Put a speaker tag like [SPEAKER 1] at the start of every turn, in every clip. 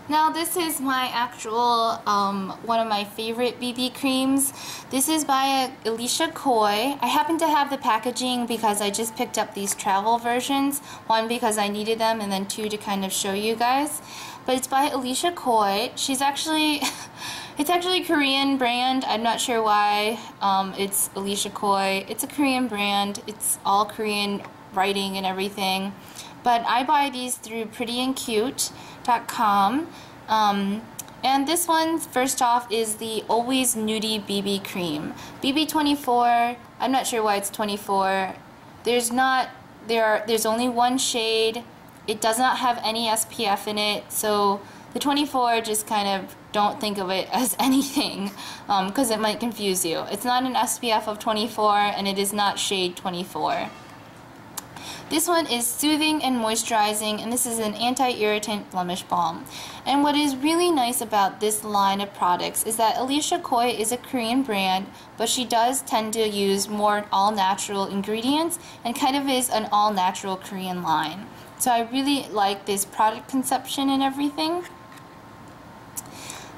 [SPEAKER 1] Now this is my actual, one of my favorite BB creams. This is by Elisha. I happen to have the packaging because I just picked up these travel versions. One, because I needed them, and then two, to kind of show you guys. But it's by Elisha. She's actually, it's actually a Korean brand. I'm not sure why it's Elisha. It's a Korean brand. It's all Korean writing and everything. But I buy these through prettyandcute.com. And this one, first off, is the Always Nuddy BB Cream. BB 24, I'm not sure why it's 24. There's only one shade. It does not have any SPF in it, so the 24, just kind of don't think of it as anything, because it might confuse you. It's not an SPF of 24, and it is not shade 24. This one is soothing and moisturizing, and this is an anti-irritant blemish balm. And what is really nice about this line of products is that Elisha is a Korean brand, but she does tend to use more all-natural ingredients and kind of is an all-natural Korean line. So I really like this product conception and everything.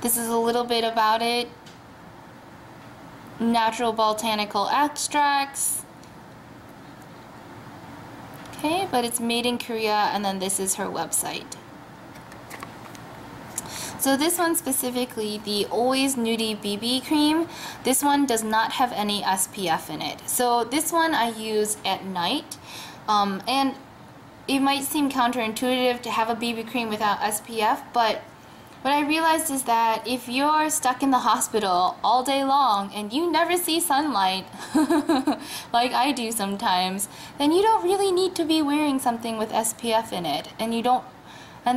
[SPEAKER 1] This is a little bit about it. Natural botanical extracts. Okay, but it's made in Korea, and then this is her website. So this one specifically, the Always Nuddy BB Cream, this one does not have any SPF in it. So this one I use at night, and it might seem counterintuitive to have a BB cream without SPF, but what I realized is that if you're stuck in the hospital all day long and you never see sunlight, like I do sometimes, then you don't really need to be wearing something with SPF in it, and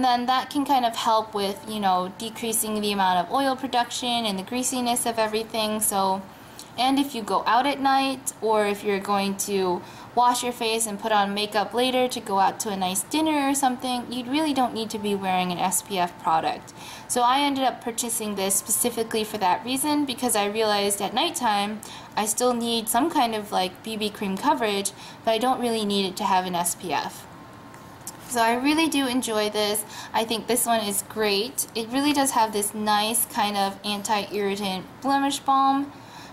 [SPEAKER 1] then that can kind of help with, you know, decreasing the amount of oil production and the greasiness of everything. So, and if you go out at night, or if you're going to wash your face and put on makeup later to go out to a nice dinner or something, you really don't need to be wearing an SPF product. So I ended up purchasing this specifically for that reason, because I realized at nighttime I still need some kind of like BB cream coverage, but I don't really need it to have an SPF. So I really do enjoy this. I think this one is great. It really does have this nice kind of anti-irritant blemish balm.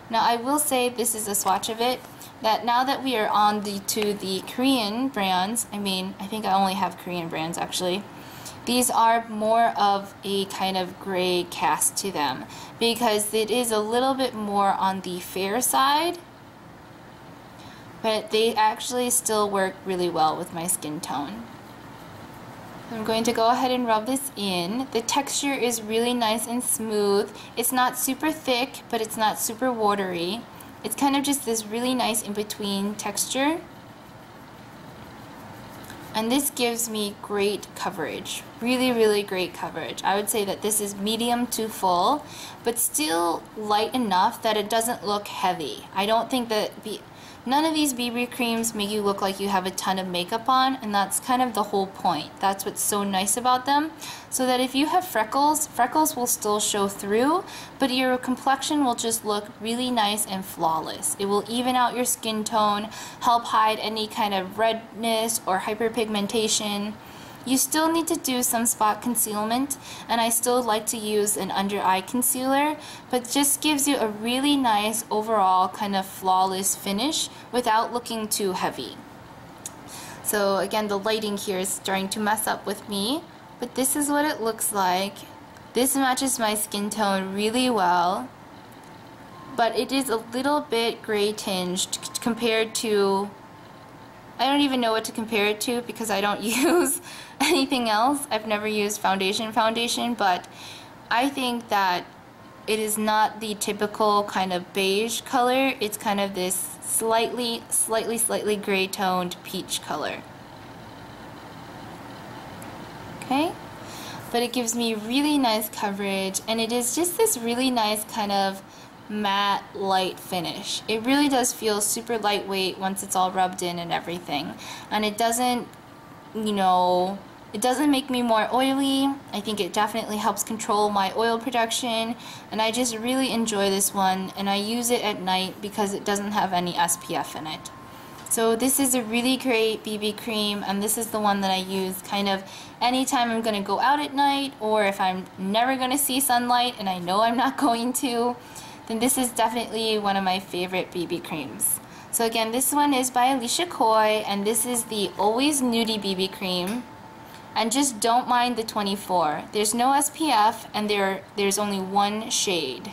[SPEAKER 1] Now I will say, this is a swatch of it, that now that we are on to the Korean brands, I think I only have Korean brands actually, these are more of a kind of gray cast to them, because it is a little bit more on the fair side, but they actually still work really well with my skin tone. I'm going to go ahead and rub this in. The texture is really nice and smooth. It's not super thick, but it's not super watery. It's kind of just this really nice in-between texture. And this gives me great coverage. Really, really great coverage. I would say that this is medium to full, but still light enough that it doesn't look heavy. I don't think that none of these BB creams make you look like you have a ton of makeup on, and that's kind of the whole point. That's what's so nice about them. So that if you have freckles, freckles will still show through, but your complexion will just look really nice and flawless. It will even out your skin tone, help hide any kind of redness or hyperpigmentation. You still need to do some spot concealment, and I still like to use an under eye concealer, but just gives you a really nice overall kind of flawless finish without looking too heavy. So again, the lighting here is starting to mess up with me, but this is what it looks like. This matches my skin tone really well, but it is a little bit gray tinged compared to, I don't even know what to compare it to because I don't use anything else. I've never used foundation, but I think that it is not the typical kind of beige color. It's kind of this slightly gray toned peach color. Okay, but it gives me really nice coverage, and it is just this really nice kind of matte light finish. It really does feel super lightweight once it's all rubbed in and everything, and it doesn't, you know, it doesn't make me more oily. I think it definitely helps control my oil production, and I just really enjoy this one, and I use it at night because it doesn't have any SPF in it. So this is a really great BB cream, and this is the one that I use kind of anytime I'm going to go out at night, or if I'm never going to see sunlight and I know I'm not going to, then this is definitely one of my favorite BB creams. So again, this one is by Elisha, and this is the Always Nudie BB cream. And just don't mind the 24. There's no SPF, and there's only one shade.